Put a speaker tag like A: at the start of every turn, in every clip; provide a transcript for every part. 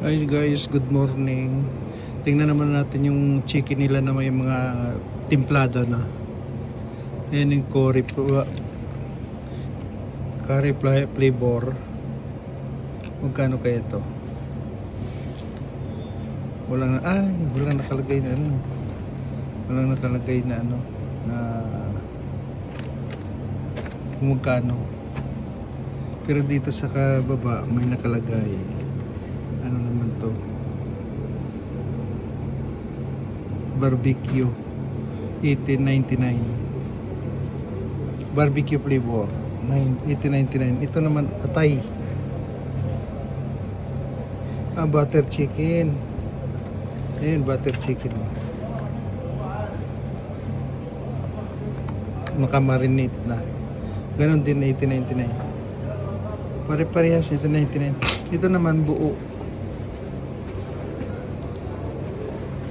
A: Hi guys, good morning. Tingnan naman natin yung chicken nila na may mga timplada na. Ayan yung curry flavor. Magkano kaya ito? Walang nakalagay na ano. Walang nakalagay na ano na kung magkano. Pero dito sa kababa may nakalagay. Ano naman to? Barbecue 18.99. Barbecue flavor 18.99. Ito naman atay. Butter chicken. Ayun, butter chicken. Makamarinate na. Ganon din 18.99. Pare-parehas 18.99. Ito naman buo.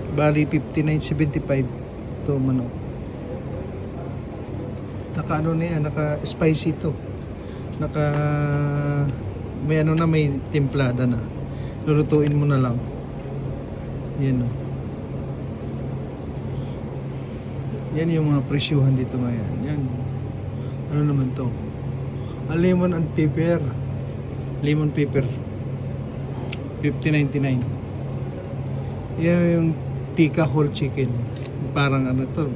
A: Bali 59.75. Ito manok. Naka ano na yan, naka spicy to. May ano na, may timplada na. Lulutuin mo na lang. Yan o. Yan yung mga presyuhan dito ngayon. Yan. Ano naman to? Lemon and pepper. Lemon pepper. 50.99. Yan yung Tika whole chicken. Parang ano to.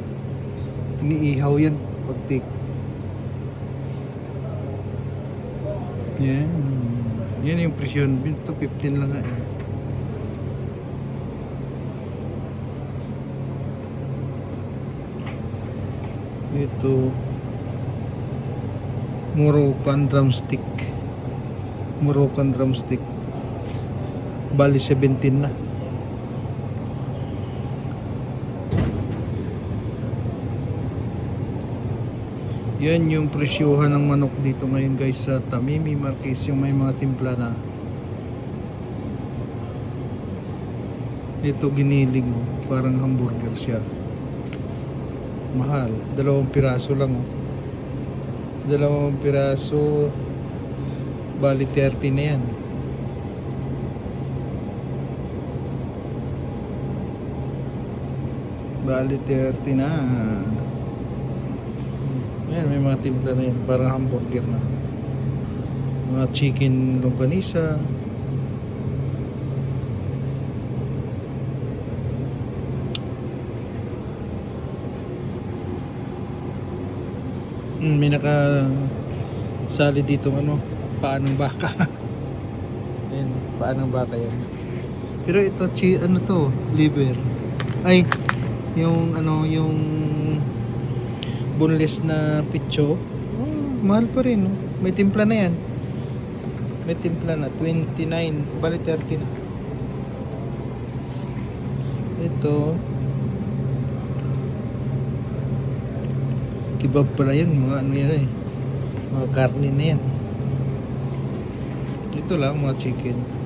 A: Iniihaw yan pag tik. Yan. Yan yung presyon. Ito 15 lang nga. Ito Moroccan drumstick. Moroccan drumstick. Bali 17 na. Yan yung presyuhan ng manok dito ngayon guys sa Tamimi Marquez, yung may mga timpla na. Ito giniling, parang hamburger siya. Mahal, 2 piraso lang oh. 2 piraso bali 30 na yan. Bali 30 na. Ayan, may mga timpla na yan, parang hamburger na. Mga chicken longganisa. May nakasali dito ano, paa ng baka. Ayan, paa ng baka yan. Pero ito, ano to, liver. Ay, yung ano, yung boneless na picho. Mahal pa rin, no? May timpla na yan. May timpla na 29, bali 30 na. Ito kebab pala yun, mga ano yan eh, mga karne na yan. Ito lang mga chicken.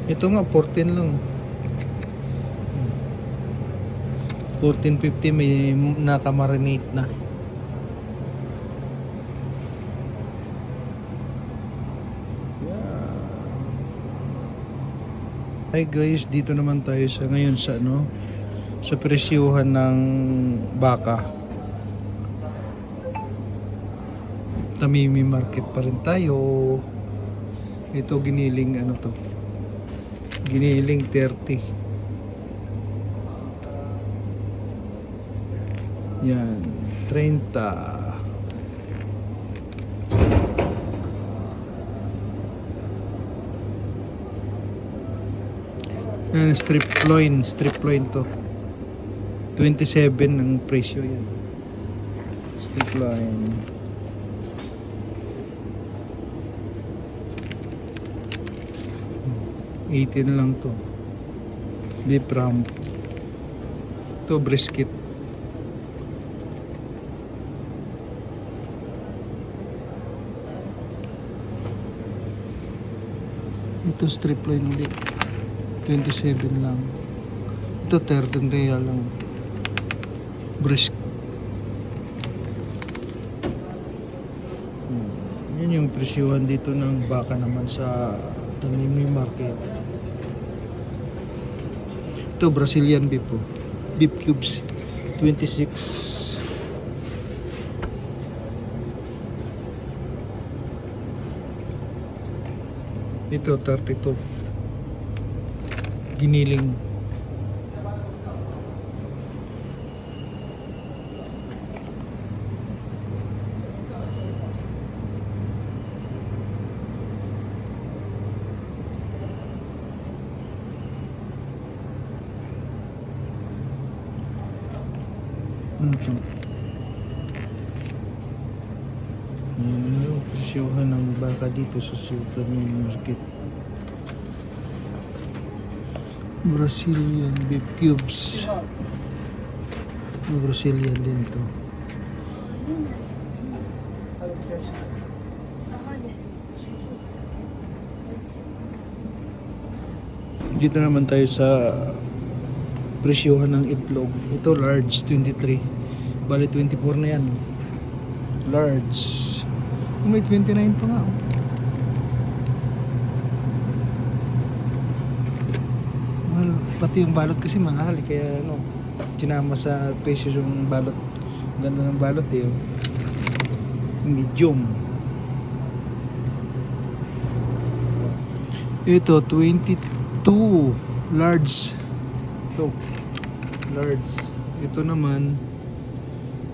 A: Ito nga 14 lang. 14.50 may nakamarinate na. Yeah. Hi guys, dito naman tayo sa ngayon sa ano, sa presyuhan ng baka. Tamimi Market pa rin tayo. Ito giniling ano to. Giniling 30. Yan, 30. Yan, strip loin to. 27 ang presyo yan. Strip loin. $18 lang to. Beef rump. Ito brisket. Ito strip loin ulit. 27 lang. Ito 13 real lang. Brisk. Yun yung presyuhan dito ng baka naman sa Tamimi Market. Ito Brazilian beef po. Beef cubes 26. Ito 32. Giniling. Ito. Yung presyuhan ng baka dito sa Tamimi Market. Brazilian beef cubes. Brazilian din to. Dito naman tayo sa presyuhan ng itlog. Ito large 23. Bali 24 na yan. Large. May 29 pa nga. Mahal. Pati yung balot kasi mahal. Kaya ano, sinama sa presyo yung balot. Ganda ng balot eh. Medium. Ito 22. Large. Ito. Large. Ito naman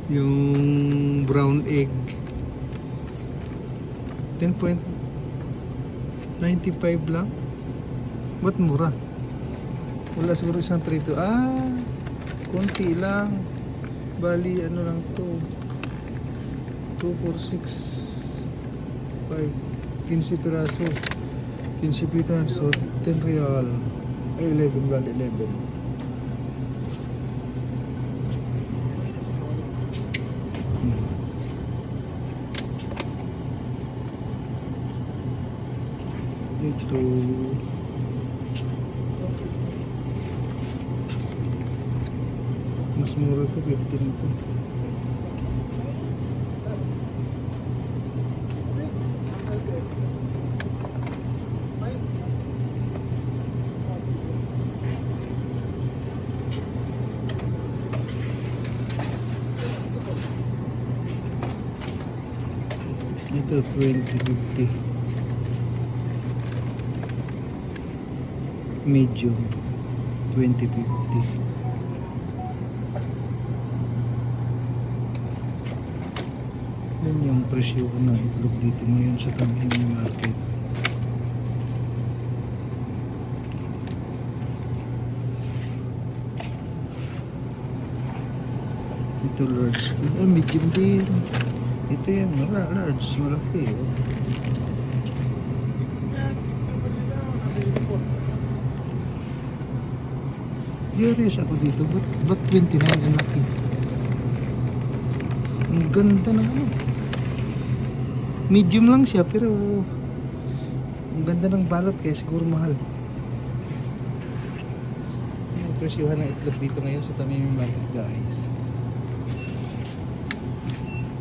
A: yung brown egg 10.95 lang. Ba't mura? Wala siguro isang 3 to. Konti lang. Bali ano lang to, 2, 4, 6 5 15 piraso. 15 piraso 10 real. Ay 11, bali 11. Ito mas mura to, 15 ito. Ito 20.50. Medium 20.50. Yan yung presyo ng itlog dito ngayon sa Tamimi Market. Ito large. Medium din. Ito yan, large, malaki. Curious ako dito, ba't 29 ang laki? Ang ganda ng ano. Medium lang siya pero ang ganda ng balot kaya siguro mahal. Yung presyuhan ng itlog dito ngayon sa Tamimi Market guys.